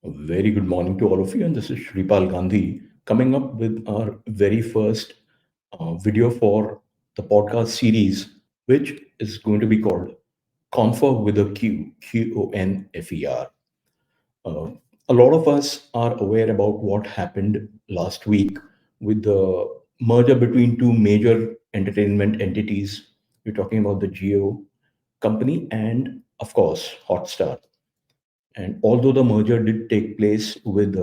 A very good morning to all of you, and this is Shripal Gandhi coming up with our very first video for the podcast series, which is going to be called Confer with a Q, Qonfer. Uh, a lot of us are aware about what happened last week with the merger between two major entertainment entities. We're talking about the Geo company and, of course, Hotstar. And although the merger did take place with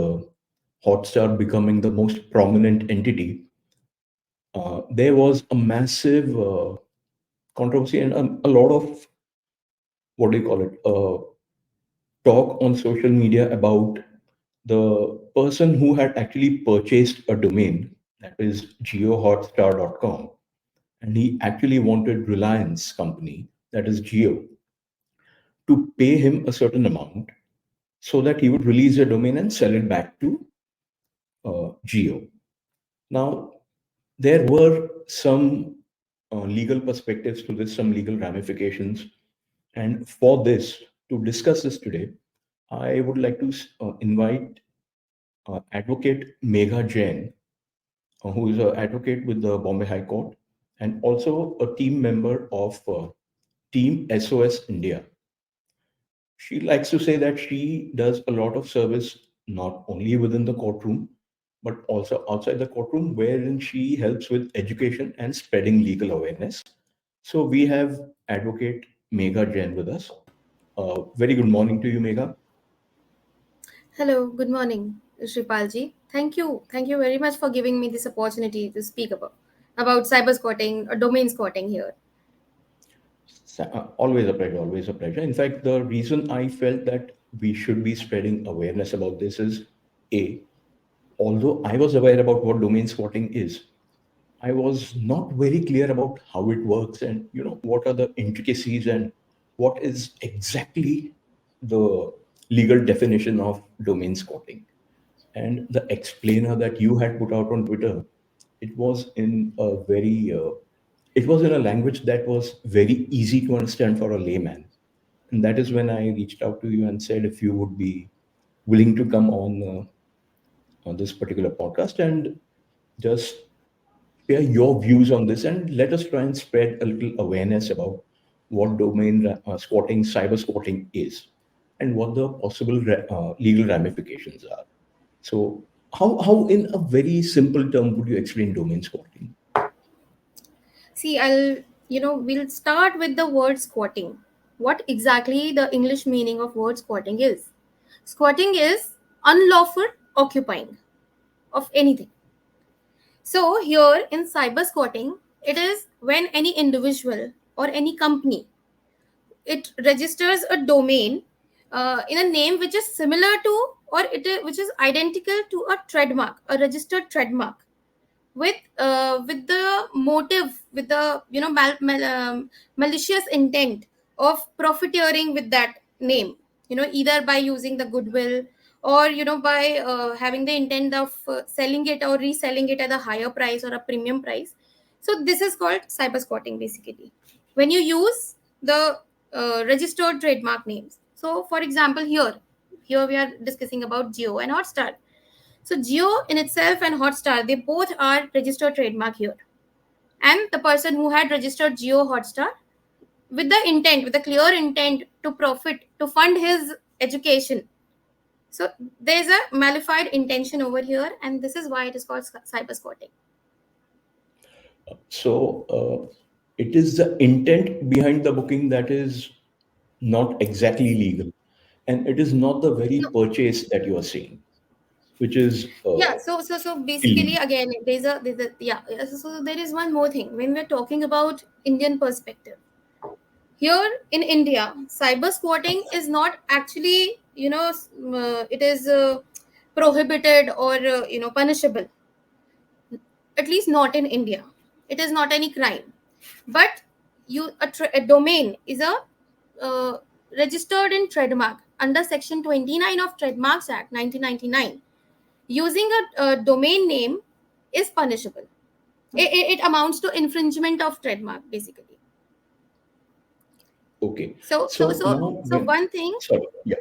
Hotstar becoming the most prominent entity, there was a massive controversy and a lot of, what do you call it, talk on social media about the person who had actually purchased a domain, that is geohotstar.com, and he actually wanted Reliance company, that is Geo, to pay him a certain amount so that he would release the domain and sell it back to Geo. Now, there were some legal perspectives to this, some legal ramifications. And for this, to discuss this today, I would like to invite advocate Megha Jain, who is an advocate with the Bombay High Court and also a team member of Team SOS India. She likes to say that she does a lot of service not only within the courtroom, but also outside the courtroom, wherein she helps with education and spreading legal awareness. So we have Advocate Megha Jain with us. Very good morning to you, Megha. Hello, good morning, Shripalji. Thank you very much for giving me this opportunity to speak about cyber squatting or domain squatting here. Always a pleasure, always a pleasure. In fact, the reason I felt that we should be spreading awareness about this is A, although I was aware about what domain squatting is, I was not very clear about how it works and what are the intricacies and what is exactly the legal definition of domain squatting. And the explainer that you had put out on Twitter, it was in a very it was in a language that was very easy to understand for a layman. And that is when I reached out to you and said if you would be willing to come on this particular podcast and just share your views on this and let us try and spread a little awareness about what squatting, cyber squatting is, and what the possible legal ramifications are. So, how, in a very simple term, would you explain domain squatting? See, we'll start with the word squatting. What exactly the English meaning of word squatting is? Squatting is unlawful occupying of anything. So here in cyber squatting, it is when any individual or any company it registers a domain in a name which is similar to which is identical to a trademark, a registered trademark with the motive, with the malicious intent of profiteering with that name, either by using the goodwill or by having the intent of selling it or reselling it at a higher price or a premium price. So this is called cyber squatting basically, when you use the registered trademark names. So for example, here we are discussing about Geo and Hotstar. So Geo in itself and Hotstar, they both are registered trademark here. And the person who had registered Geo Hotstar with the intent, with the clear intent to profit, to fund his education. So there's a malified intention over here, and this is why it is called cyber squatting. So, it is the intent behind the booking that is not exactly legal, and it is not the very No, purchase that you are saying, which is yeah. So basically, illegal. again, there's a yeah. So there is one more thing when we're talking about Indian perspective. Here in India, cyber squatting is not actually, it is prohibited or punishable, at least not in India. It is not any crime, but a domain is a uh, registered in trademark under section 29 of Trademarks Act 1999. Using a domain name is punishable. It amounts to infringement of trademark basically. Okay. so so So so now, so one thing. sorry, yeah.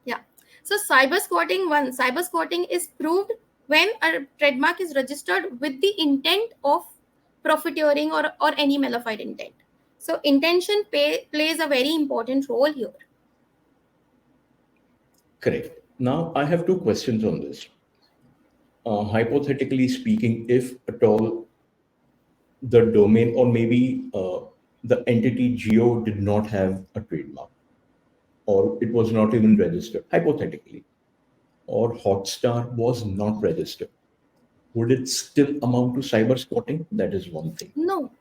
Yeah. So cyber squatting is proved when a trademark is registered with the intent of profiteering or any malified intent. So intention plays a very important role here. Correct. Now, I have two questions on this. Hypothetically speaking, if at all the domain or maybe the entity Geo did not have a trademark or it was not even registered, hypothetically, or Hotstar was not registered, would it still amount to cyber squatting? That is one thing. No.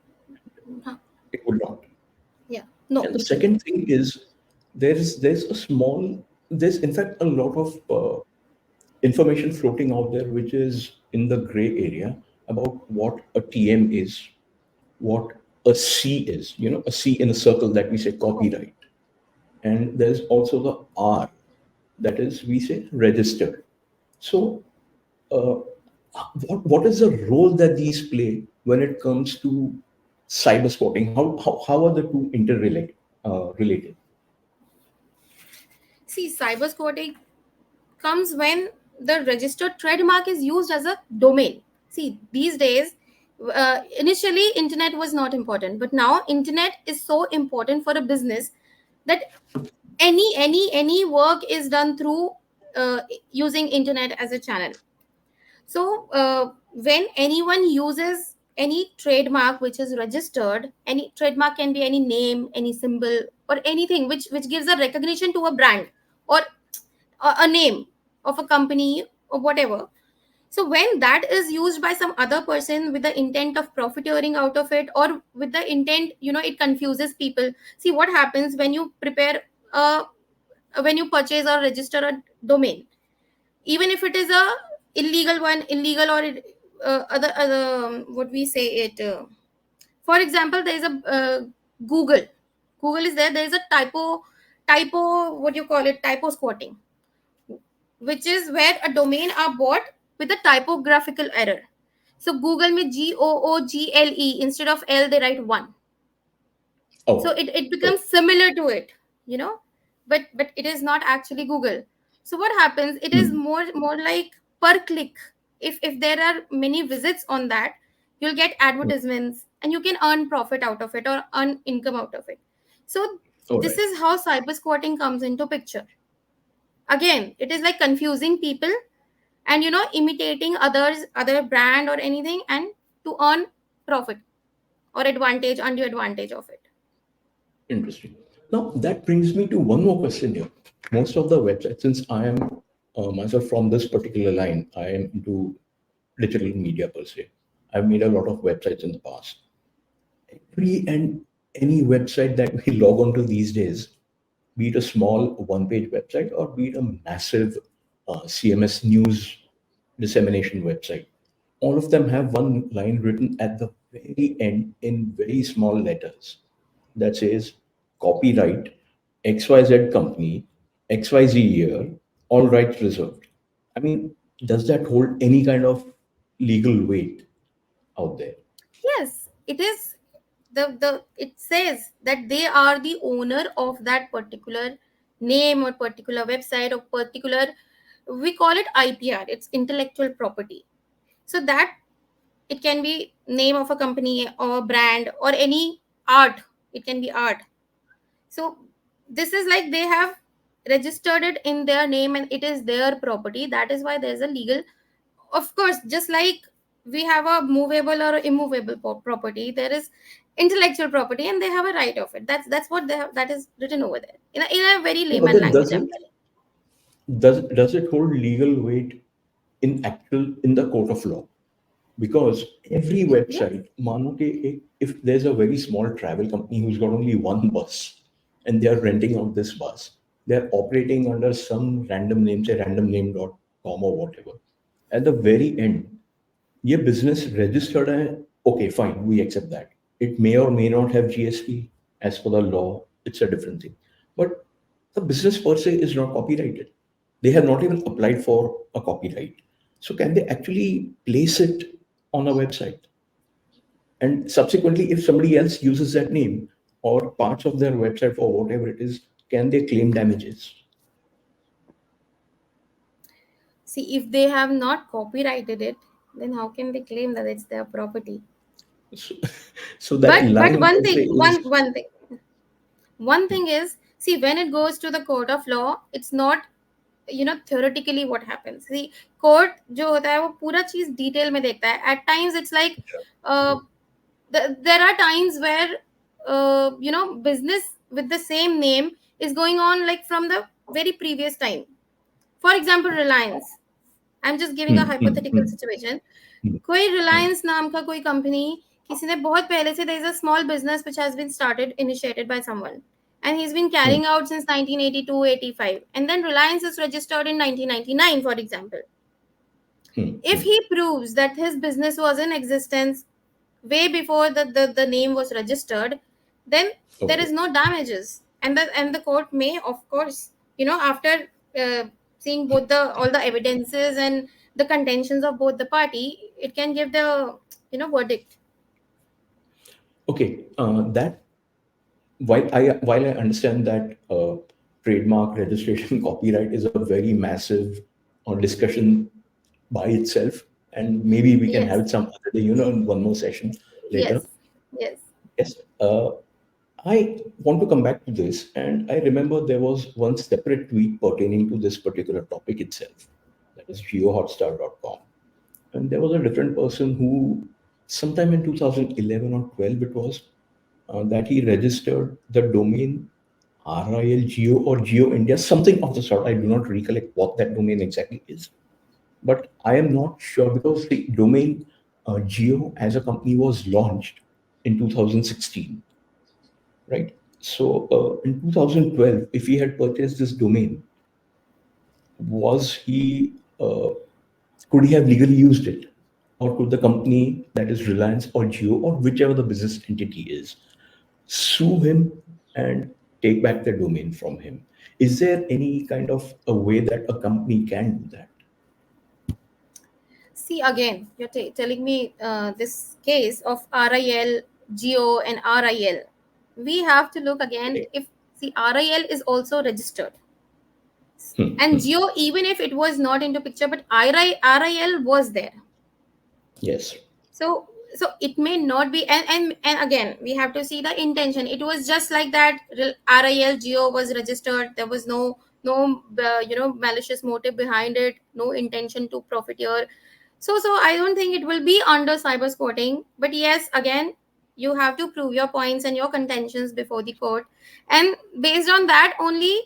Huh. It would not. Yeah. No, And the it would second not. thing is there's a small there's in fact a lot of information floating out there which is in the gray area about what a TM is, what a C is, a C in a circle that we say Oh. copyright. And there's also the R, that is we say registered. So uh, what is the role that these play when it comes to cyber spotting? How are the two interrelated? Related? See, cyber squatting comes when the registered trademark is used as a domain. See, these days, initially internet was not important, but now internet is so important for a business that any work is done through uh, using internet as a channel. So when anyone uses any trademark which is registered, any trademark can be any name, any symbol, or anything which gives a recognition to a brand or a name of a company or whatever. So when that is used by some other person with the intent of profiteering out of it, or with the intent, it confuses people. See what happens when you prepare a when you purchase or register a domain, even if it is a illegal one, illegal or other what we say it. For example, there is a Google. Google is there. There is a typo. What do you call it? Typo squatting, which is where a domain are bought with a typographical error. So Google में Google instead of L they write one. So Oh, it correct. becomes similar to it, you know, but it is not actually Google. So what happens? It is Hmm. more like per click. If there are many visits on that, you'll get advertisements and you can earn profit out of it or earn income out of it. So All this right. is how cyber squatting comes into picture. Again, it is like confusing people and imitating other brand or anything, and to earn profit or advantage, undue advantage of it. Interesting. Now, that brings me to one more question here. Most of the websites, since I am myself from this particular line, I am into digital media per se. I've made a lot of websites in the past. Every and any website that we log on to these days, be it a small one page website or be it a massive CMS news dissemination website, all of them have one line written at the very end in very small letters that says copyright XYZ company, XYZ year, all rights reserved. I mean, does that hold any kind of legal weight out there? Yes, it is. The it says that they are the owner of that particular name or particular website or particular, we call it IPR, it's intellectual property. So that it can be name of a company or brand or any art, it can be art. So this is like they have registered it in their name and it is their property. That is why there's a legal, of course, just like we have a movable or immovable property, there is intellectual property and they have a right of it. That's what they have, that is written over there in a very No, but layman then language, I'm telling. does it hold legal weight in the court of law? Because every Yes. website, mano ke if there's a very small travel company who's got only one bus and they are renting out this bus, they're operating under some random name, say randomname.com or whatever. At the very end, ये business registered है, okay, fine, we accept that. It may or may not have GST as per the law, it's a different thing. But the business per se is not copyrighted. They have not even applied for a copyright. So can they actually place it on a website? And subsequently, if somebody else uses that name or parts of their website for whatever it is, can they claim damages? See, if they have not copyrighted it, then how can they claim that it's their property? So, so that But line one per se thing, is. one thing is, see, when it goes to the court of law, it's not, theoretically what happens. See, court जो होता है वो पूरा चीज detail में देखता है. At times it's like, uh, there are times where, business with the same name is going on like from the very previous time. For example, Reliance. I'm just giving a Hmm, hmm, hypothetical hmm, situation. hmm, कोई hmm, Reliance नाम का कोई company, किसी ने बहुत पहले से, there is a small business which has been started, initiated by someone, and he's been hmm, carrying out since 1982, 85, and then Reliance is registered in 1999, for example. hmm, If hmm. he proves that his business was in existence way before the name was registered, then there Okay. is no damages, and the court may, of course, after uh, seeing both the all the evidences and the contentions of both the party, it can give the, verdict. Okay. That while I understand that trademark registration copyright is a very massive discussion by itself, and maybe we can have Yes, it some other day, in one more session later. yes, yes, Yes. I want to come back to this, and I remember there was one separate tweet pertaining to this particular topic itself, that is geohotstar.com. And there was a different person who, sometime in 2011 or 12, it was, that he registered the domain RIL Geo or Geo India, something of the sort. I do not recollect what that domain exactly is, but I am not sure because the domain Geo as a company was launched in 2016, right? So in 2012, if he had purchased this domain, was he could he have legally used it, or could the company, that is Reliance or Geo or whichever the business entity is, sue him and take back the domain from him? Is there any kind of a way that a company can do that? see, again, you're telling me this case of RIL, Geo, and RIL. We have to look again Correct. if, see, RIL is also registered, Hmm, and hmm. Geo, even if it was not into picture, but RIL was there. Yes. So it may not be, and again we have to see the intention. It was just like that. RIL Geo was registered. There was no malicious motive behind it. No intention to profiteer. So I don't think it will be under cyber squatting. But yes, again, you have to prove your points and your contentions before the court, and based on that only,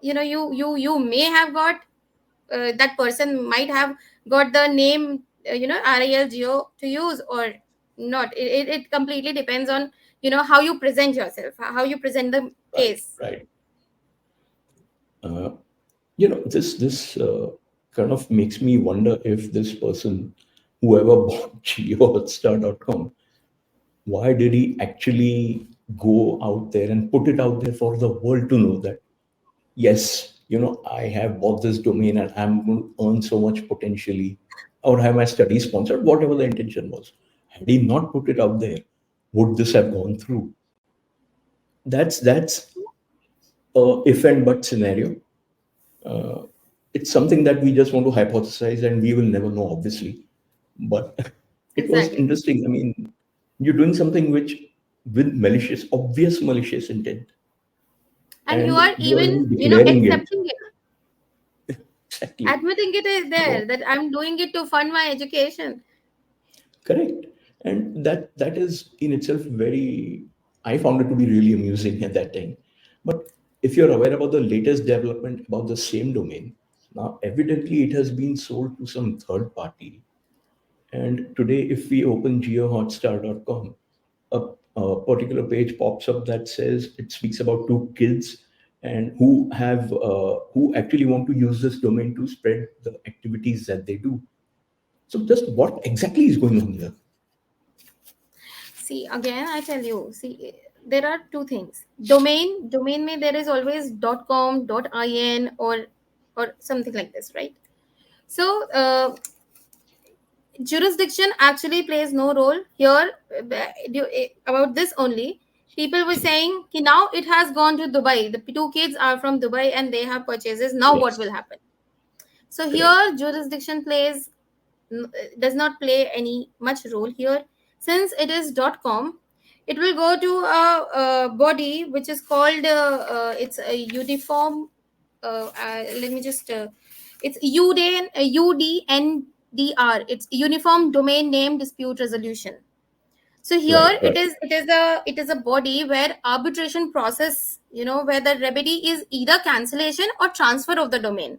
you may have got, that person might have got the name, RIL Geo to use or not. It completely depends on, how you present yourself, how you present the Right. case. Right. Uh, this kind of makes me wonder if this person, whoever bought geohotstar.com, why did he actually go out there and put it out there for the world to know that, yes, I have bought this domain and I'm going to earn so much potentially, or have my study sponsored, whatever the intention was. Had he not put it out there, would this have gone through? That's a if and but scenario. Uh, it's something that we just want to hypothesize, and we will never know, obviously. But it was Exactly. interesting. I mean, you're doing something which, with malicious, obvious malicious intent, And you and are you are even, even declaring it. accepting it, Exactly. admitting it is So there, that I'm doing it to fund my education. correct. And that is in itself very, I found it to be really amusing at that time. But if you're aware about the latest development about the same domain, now evidently it has been sold to some third party. And today, if we open geohotstar.com, a particular page pops up that says it speaks about two kids and who actually want to use this domain to spread the activities that they do. So, just what exactly is going on here? See, again, I tell you, see, there are two things. Domain may, there is always .com, .in, or something like this, right? So jurisdiction actually plays no role here. About this only, people were saying, "Ki now it has gone to Dubai. The two kids are from Dubai and they have purchases. Now what Yes. will happen?" So Correct. here jurisdiction does not play any much role here. Since it is .com, it will go to a body which is called it's a uniform. Let me just it's UDNDR. It's Uniform Domain Name Dispute Resolution. So here Right. Right. it is a body where arbitration process, where the remedy is either cancellation or transfer of the domain,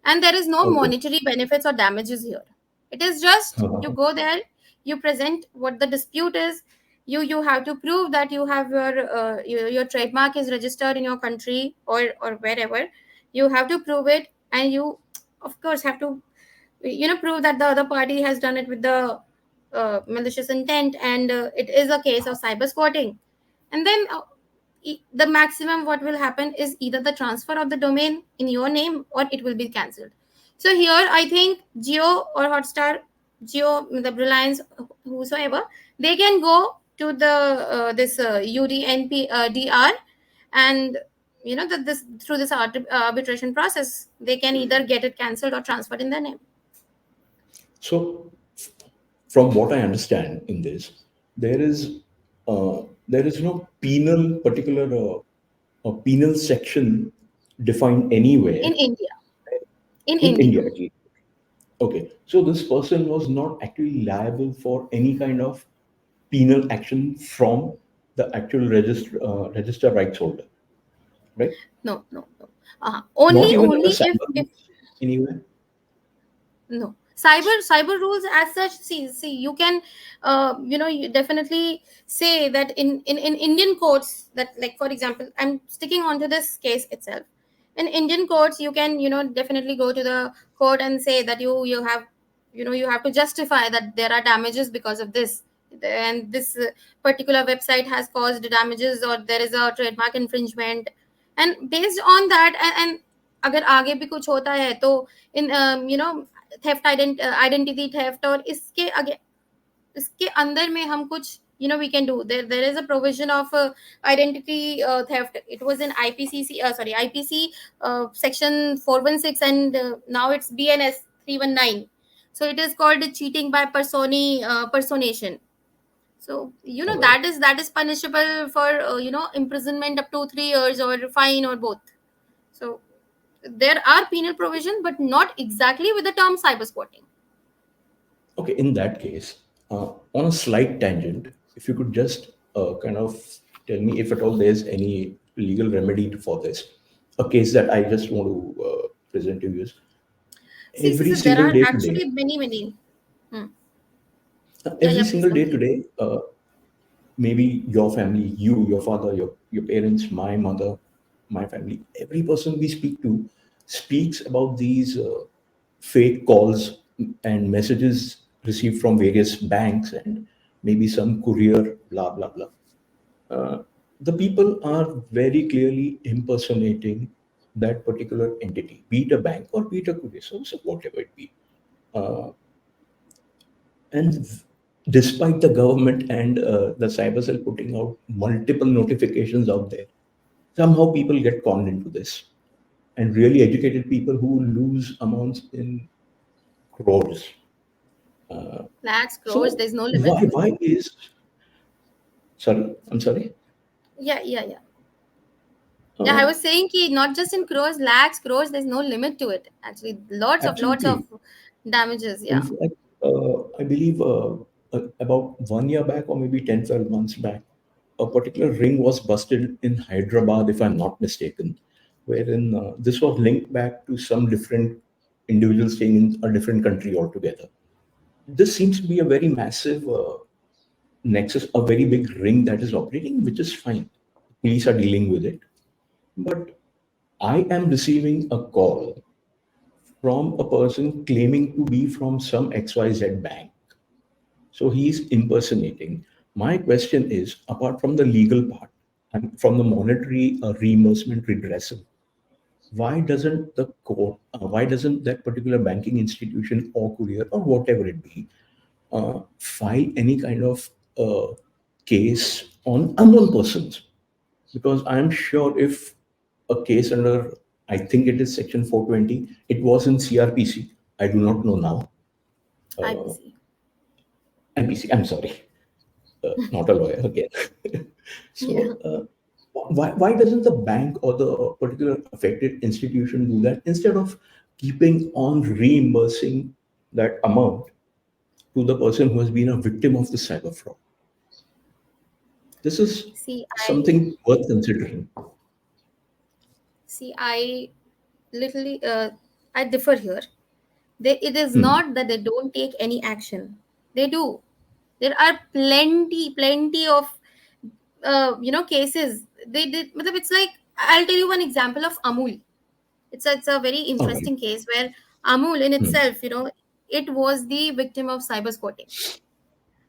and there is no Okay. monetary benefits or damages here. It is just you go there, you present what the dispute is. You have to prove that you have your trademark is registered in your country or wherever. You have to prove it, and you of course have to prove that the other party has done it with the malicious intent, and it is a case of cyber squatting. And then the maximum what will happen is either the transfer of the domain in your name or it will be cancelled. So here I think Geo or Hotstar, Geo, the Reliance, whosoever, they can go to the this UDNP DR, and that this through this arbitration process they can either get it cancelled or transferred in their name. So, from what I understand in this, there is no a penal section defined In anywhere India. In in India. India at least. Okay, so this person was not actually liable for any kind of penal action from the actual register rights holder, right? No, no, no. Only Not even in the only if cyber rules anywhere. no cyber rules as such. See, you can you definitely say that in Indian courts, that, like, for example, I'm sticking onto this case itself. In Indian courts, you can definitely go to the court and say that you have you have to justify that there are damages because of this, and this particular website has caused damages, or there is a trademark infringement. And based on that, and अगर आगे भी कुछ होता है तो इन theft identity theft और इसके अंदर में हम कुछ we can do. There is a provision of identity theft. It was in IPCC, sorry, IPC section 416, and now it's BNS 319. So it is called cheating by personation. So All right. that is punishable for imprisonment up to 3 years or fine or both. So there are penal provision, but not exactly with the term cyber squatting. Okay, in that case, on a slight tangent, if you could just kind of tell me if at all there's any legal remedy for this, a case that I just want to present to you is See, every so there single are day today, actually many. Hmm. Yeah, every yeah, please single day continue. today, maybe your family, you, your father, your parents, my mother, my family, every person we speak to speaks about these fake calls and messages received from various banks and maybe some courier, blah, blah, blah. Uh, the people are very clearly impersonating that particular entity, be it a bank or be it a courier, so whatever it be. Uh, and despite the government and the cyber cell putting out multiple notifications out there, somehow people get conned into this. And really educated people who lose amounts in crores. Lakhs, crores, So there's no limit why to it. why is sorry? I'm sorry. Yeah, yeah, yeah. Yeah, I Uh, was saying ki not just in crores, lakhs, crores, there's no limit to it. Actually, lots of Absolutely. damages. In Yeah. fact, I believe about 1 year back or maybe 10, 12 months back, a particular ring was busted in Hyderabad, if I'm not mistaken, wherein this was linked back to some different individual staying in a different country altogether. This seems to be a very massive nexus, a very big ring that is operating, which is fine. Police are dealing with it. But I am receiving a call from a person claiming to be from some XYZ bank. So he's impersonating. My question is, apart from the legal part and from the monetary reimbursement redressal, why doesn't that particular banking institution or courier or whatever it be, file any kind of case on unknown persons? Because I'm sure if a case under I think it is section 420. It was in CRPC. I do not know now. Uh, IPC. IPC, I'm sorry, not a lawyer again. Yeah. So, why doesn't the bank or the particular affected institution do that instead of keeping on reimbursing that amount to the person who has been a victim of the cyber fraud? This is See, something worth considering. I literally, I differ here. It is Hmm. not that they don't take any action. They do. There are plenty of, cases. They did. It's like, I'll tell you one example of Amul. It's a very All right. interesting case where Amul in Hmm. itself, it was the victim of cyber squatting.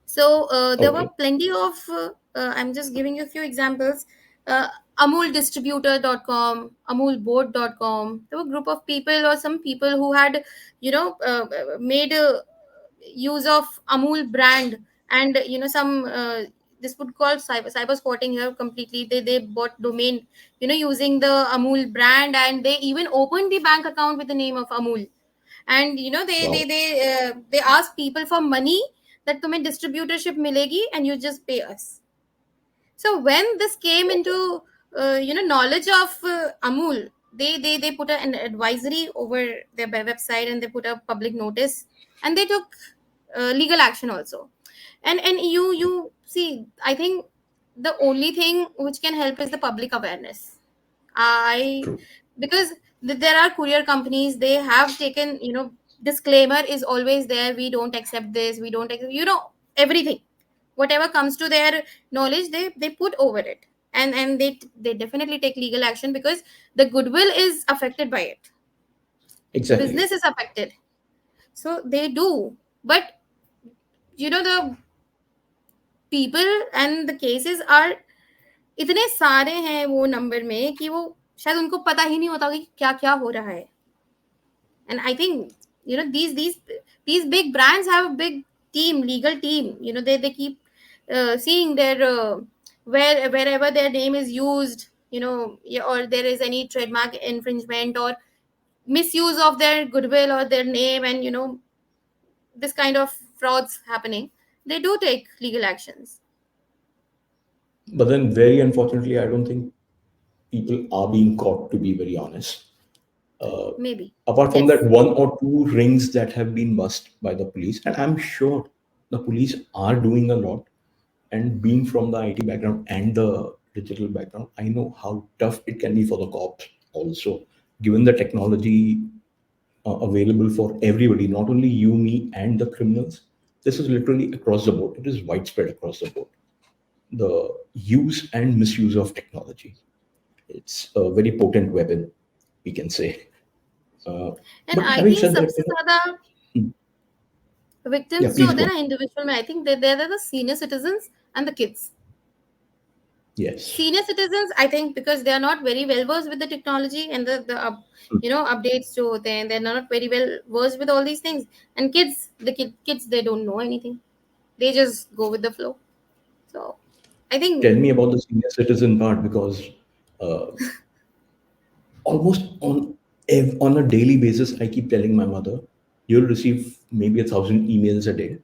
So there All were right. plenty of, I'm just giving you a few examples. Uh, AmulDistributor.com, AmulBoard.com. There were a group of people or some people who had, made use of Amul brand, and some this would call cyber squatting here completely. They bought domain, using the Amul brand, and they even opened the bank account with the name of Amul. And Wow. they ask people for money, that तुम्हें distributorship मिलेगी and you just pay us. So when this came into knowledge of Amul, they put an advisory over their website, and they put a public notice, and they took legal action also. And you see, I think the only thing which can help is the public awareness. I True. Because there are courier companies, they have taken, disclaimer is always there. We don't accept this. We don't accept, everything. Whatever comes to their knowledge, they put over it, and they definitely take legal action, because the goodwill is affected by it. The Exactly. business is affected, so they do. But the people and the cases are इतने सारे हैं वो number में, कि वो शायद उनको पता ही नहीं होता कि क्या क्या हो रहा है. And I think, these big brands have a big team, legal team. They keep seeing their, wherever their name is used, yeah, or there is any trademark infringement or misuse of their goodwill or their name, and this kind of frauds happening, they do take legal actions. But then, very unfortunately, I don't think people are being caught, to be very honest. Uh, Maybe. Apart from Yes. that, one or two rings that have been bust by the police, and I'm sure the police are doing a lot. And being from the IT background and the digital background, I know how tough it can be for the cops also, given the technology available for everybody, not only you, me, and the criminals. This is literally across the board. It is widespread across the board. The use and misuse of technology. It's a very potent weapon, we can say. Uh, And but I having think said that, सबसे ज्यादा hmm, yeah, victims जो please होते go हैं on. ना individual में, I think they're the senior citizens and the kids. Yes. Senior citizens, I think, because they are not very well versed with the technology and Hmm. updates जो होते हैं, they're not very well versed with all these things. And kids, kids, they don't know anything. They just go with the flow. So I think, Tell me about the senior citizen part because uh, almost on a daily basis, I keep telling my mother, you'll receive maybe 1,000 emails a day.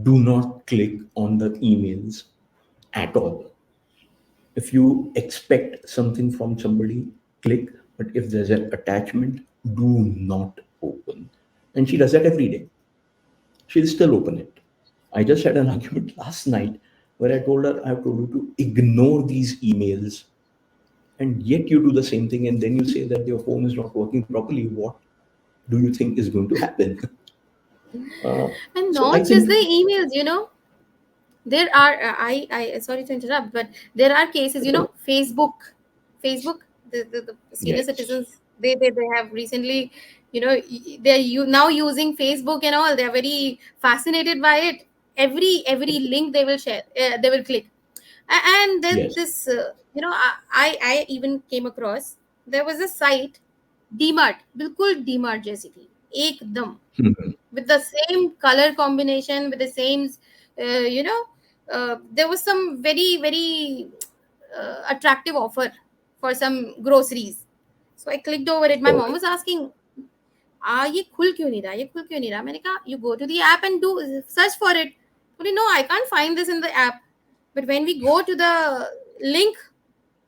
Do not click on the emails at all. If you expect something from somebody, click. But if there's an attachment, do not open. And she does that every day. She'll still open it. I just had an argument last night where I told her I've told you to ignore these emails, and yet you do the same thing, and then you say that your phone is not working properly. What do you think is going to happen? uh, and so I not just think the emails, there are, I sorry to interrupt, but there are cases, Facebook, the senior yes. citizens, they have recently, they're now using Facebook and all. They're very fascinated by it. Every link they will share, they will click. And then Yes. this, I even came across, there was a site, DMart, बिल्कुल DMart जैसी थी, एकदम, Mhm. with the same color combination, with the same, there was some very, very attractive offer for some groceries. So I clicked over it. My Okay. mom was asking, ये खुल क्यों नहीं रहा, ये खुल क्यों नहीं रहा? मैंने कहा, you go to the app and do search for it. बोली, no, I can't find this in the app. But when we go to the link,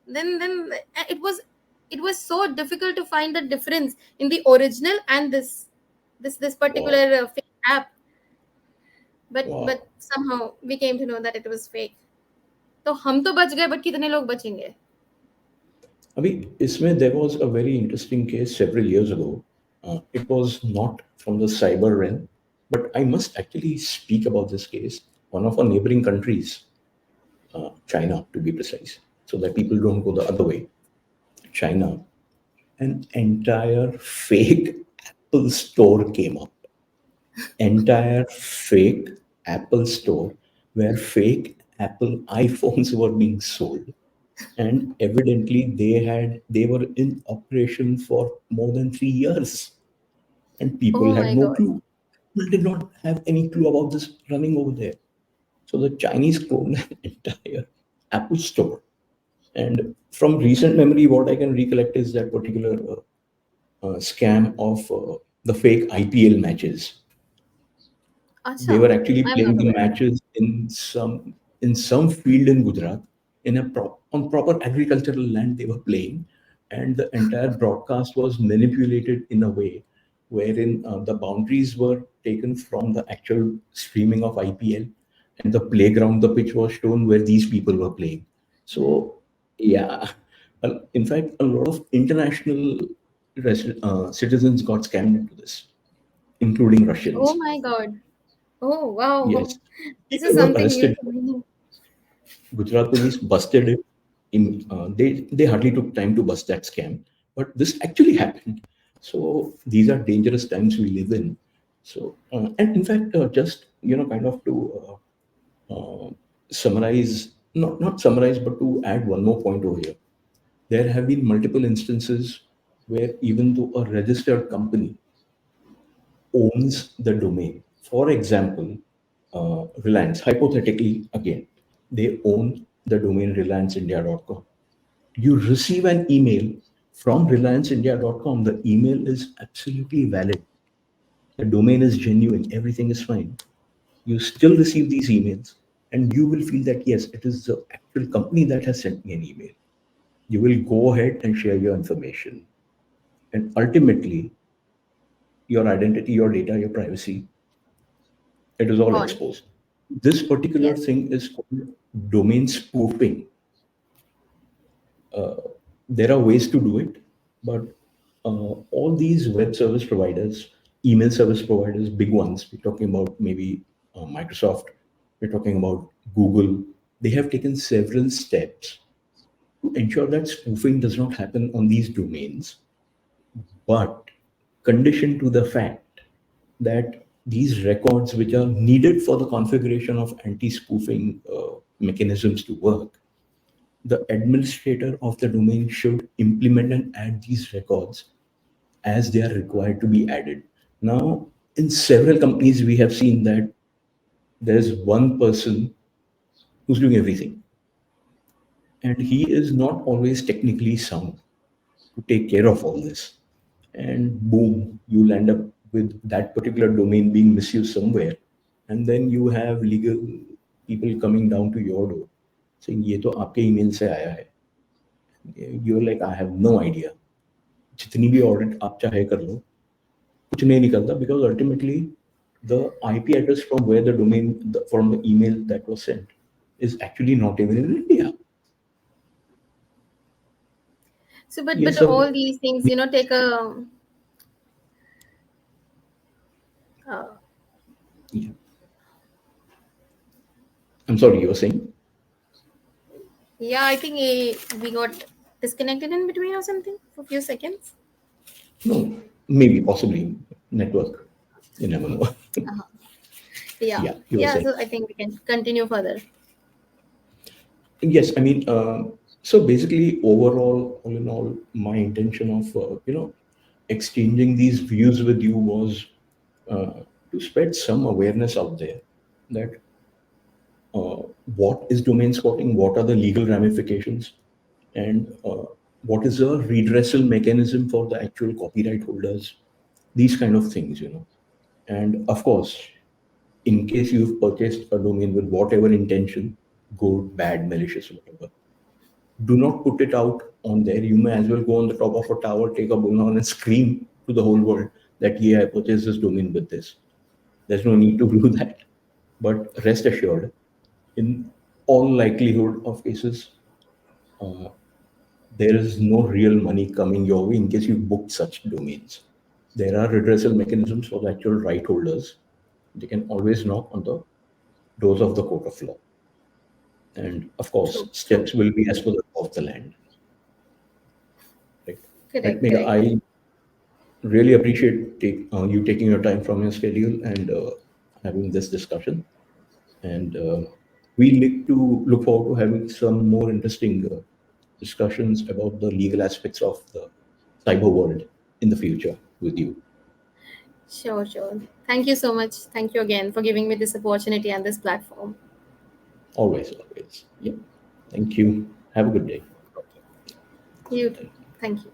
then it was so difficult to find the difference in the original and this particular Wow. fake app. But Wow. somehow we came to know that it was fake. तो हम तो बच गए, but कितने लोग बचेंगे? I mean, Isme, there was a very interesting case several years ago. It was not from the cyber realm, but I must actually speak about this case. One of our neighboring countries, China to be precise, so that people don't go the other way. China, an entire fake Apple store came up. Entire fake Apple store where fake Apple iPhones were being sold. And evidently they were in operation for more than 3 years. And people Oh had my no god. clue. People did not have any clue about this running over there. So the Chinese cloned an entire Apple store. And from recent memory, what I can recollect is that particular scam of the fake IPL matches. अच्छा, They were actually I am playing not the aware. matches in some field in Gujarat, on proper agricultural land they were playing, and the entire broadcast was manipulated in a way wherein the boundaries were taken from the actual streaming of IPL, and the playground, the pitch was shown where these people were playing. So yeah, in fact, a lot of international citizens got scammed into this, including Oh Russians. my god. Oh wow. Yes, This people is were something new arrested. to me. Gujarat police busted it. They hardly took time to bust that scam, but this actually happened. So these are dangerous times we live in. So and in fact, just kind of to summarize, not summarize, but to add one more point over here. There have been multiple instances where even though a registered company owns the domain. For example, Reliance, hypothetically, again, they own the domain relianceindia.com. You receive an email from relianceindia.com. The email is absolutely valid. The domain is genuine. Everything is fine. You still receive these emails, and you will feel that, yes, it is the actual company that has sent me an email. You will go ahead and share your information. And ultimately, your identity, your data, your privacy, it is all Gone. exposed. This particular Yes. thing is called domain spoofing. There are ways to do it, but all these web service providers, email service providers, big ones, we're talking about maybe Microsoft, we're talking about Google, they have taken several steps to ensure that spoofing does not happen on these domains, but conditioned to the fact that these records, which are needed for the configuration of anti-spoofing mechanisms to work, the administrator of the domain should implement and add these records as they are required to be added. Now, in several companies, we have seen that there's one person who's doing everything, and he is not always technically sound to take care of all this. And boom, you'll end up with that particular domain being misused somewhere. And then you have legal people coming down to your door saying, ये तो आपके email से आया है. You're like, I have no idea. जितनी भी audit आप चाहे कर लो, कुछ नहीं निकलता, because ultimately the IP address from where the domain, from the email that was sent, is actually not even in India. So, but Yes, all sir. these things, take a uh, Yeah. I'm sorry, you were saying? yeah. I think we got disconnected in between or something for a few seconds. No, maybe, possibly network. You never know. Uh-huh. Yeah, Yeah, you were yeah. saying. So I think we can continue further. Yes, I mean, so basically, overall, all in all, my intention of exchanging these views with you was uh, to spread some awareness out there that what is domain squatting, what are the legal ramifications, and what is a redressal mechanism for the actual copyright holders, these kind of things, And of course, in case you've purchased a domain with whatever intention, good, bad, malicious, whatever, do not put it out on there. You may as well go on the top of a tower, take a bullhorn, and scream to the whole world that, yeah, I purchased this domain with this. There's no need to do that. But rest assured, in all likelihood of cases, uh, there is no real money coming your way in case you booked such domains. There are redressal mechanisms for the actual right holders. They can always knock on the doors of the court of law. And of course, True, true. steps will be as per the law of the land. Right? Right, Correct, Megha, correct. I really appreciate you taking your time from your schedule and having this discussion. And we look forward to having some more interesting discussions about the legal aspects of the cyber world in the future with you. Sure, sure. Thank you so much. Thank you again for giving me this opportunity and this platform. Always, always. Yep. Thank you. Have a good day. You too. Thank you.